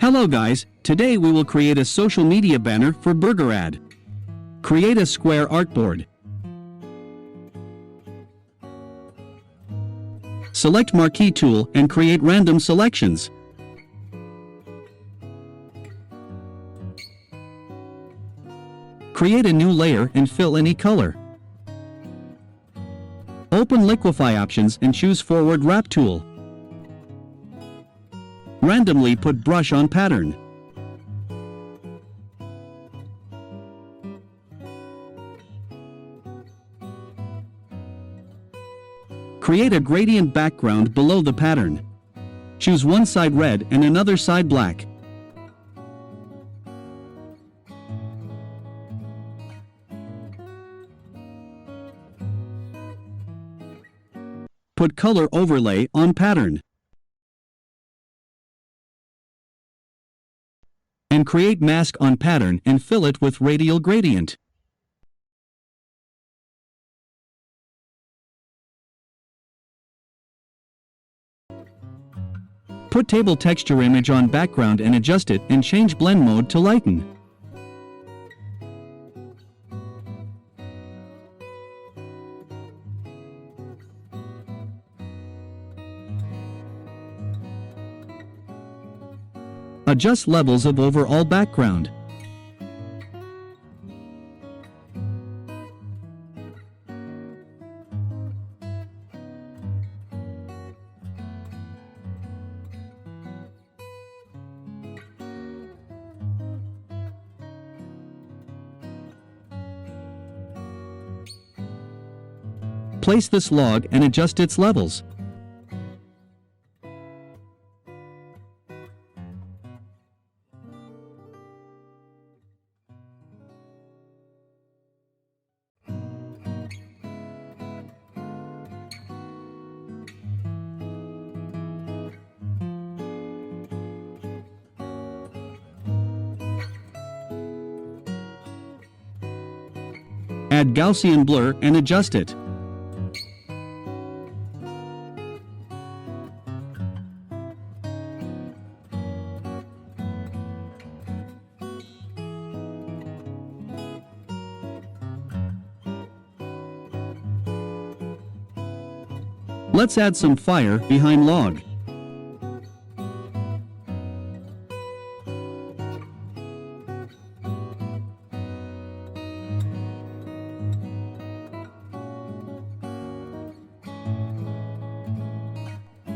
Hello guys, today we will create a social media banner for Burger Ad. Create a square artboard. Select Marquee tool and create random selections. Create a new layer and fill any color. Open Liquify options and choose Forward Wrap tool. Randomly put brush on pattern. Create a gradient background below the pattern. Choose one side red and another side black. Put color overlay on pattern. And create mask on pattern and fill it with radial gradient. Put table texture image on background and adjust it and change blend mode to lighten. Adjust levels of overall background. Place this log and adjust its levels. Add Gaussian blur and adjust it. Let's add some fire behind log.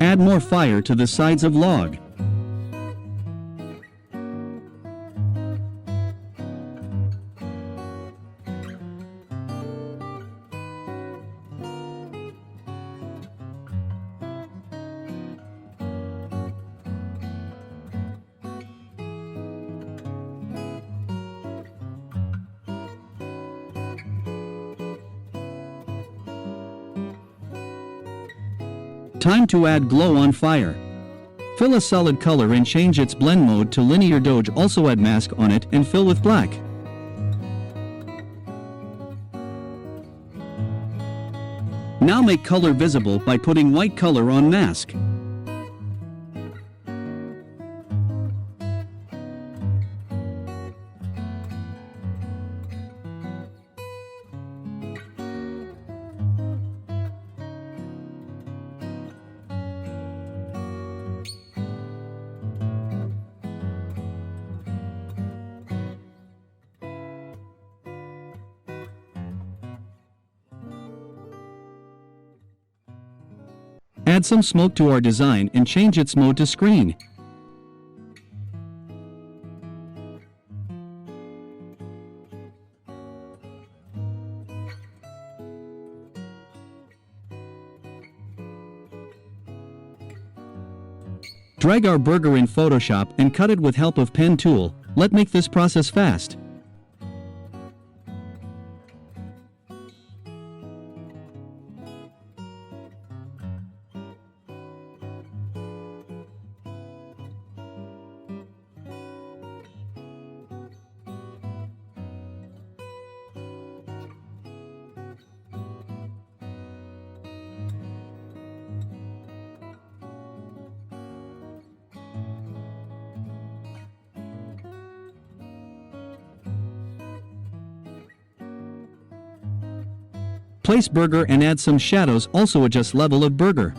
Add more fire to the sides of log. Time to add glow on fire. Fill a solid color and change its blend mode to linear dodge. Also add mask on it and fill with black. Now make color visible by putting white color on mask. Add some smoke to our design and change its mode to screen. Drag our burger in Photoshop and cut it with help of pen tool. Let's make this process fast. Place burger and add some shadows, also adjust level of burger.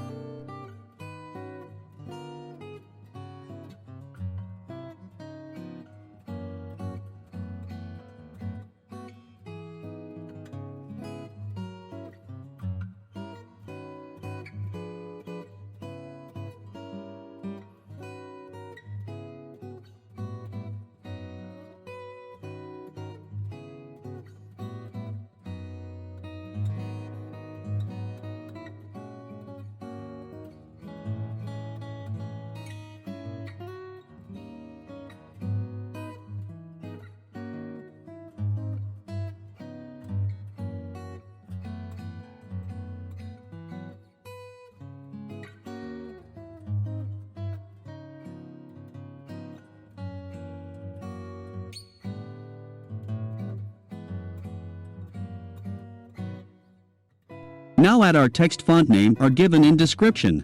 Now add our text font name are given in description.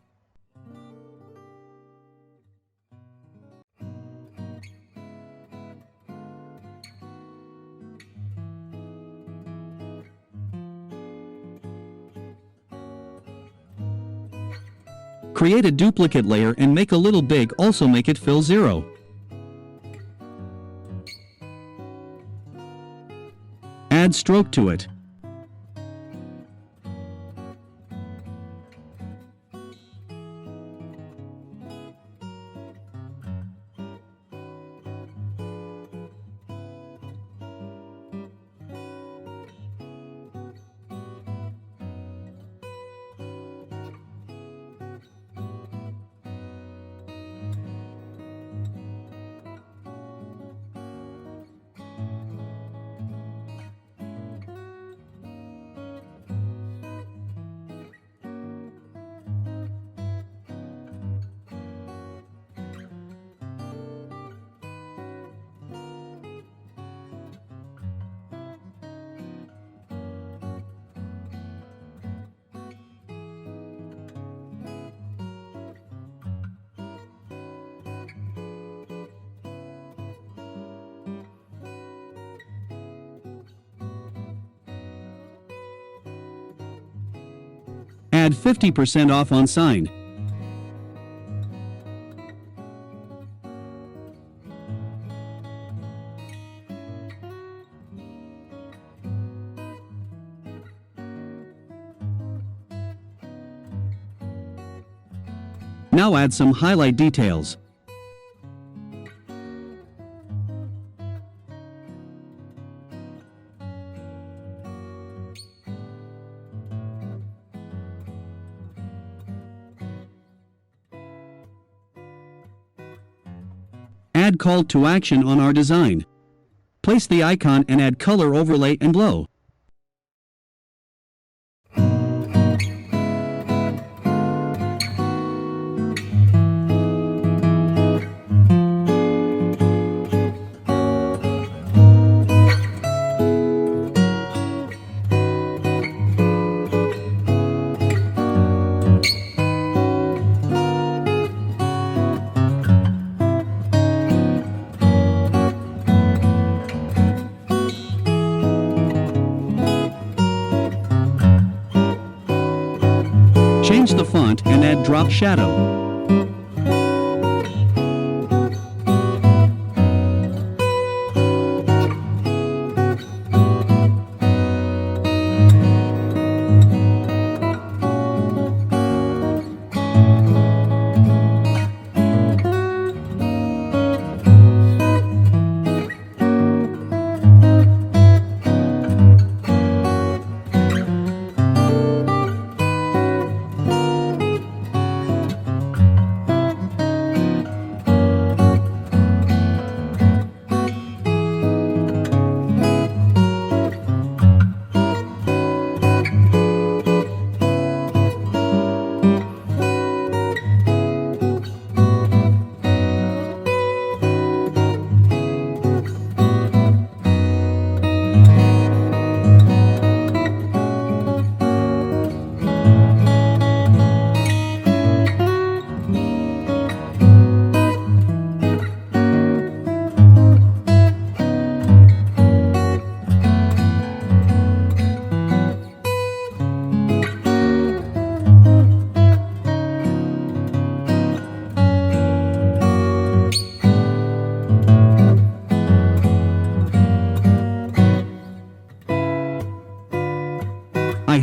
Create a duplicate layer and make a little big, also make it fill 0. Add stroke to it. Add 50% off on sign. Now add some highlight details. Add call to action on our design. Place the icon and add color overlay and glow. Change the font and add drop shadow.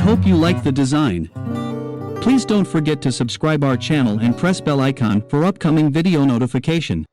hope you like the design. Please don't forget to subscribe our channel and press bell icon for upcoming video notification.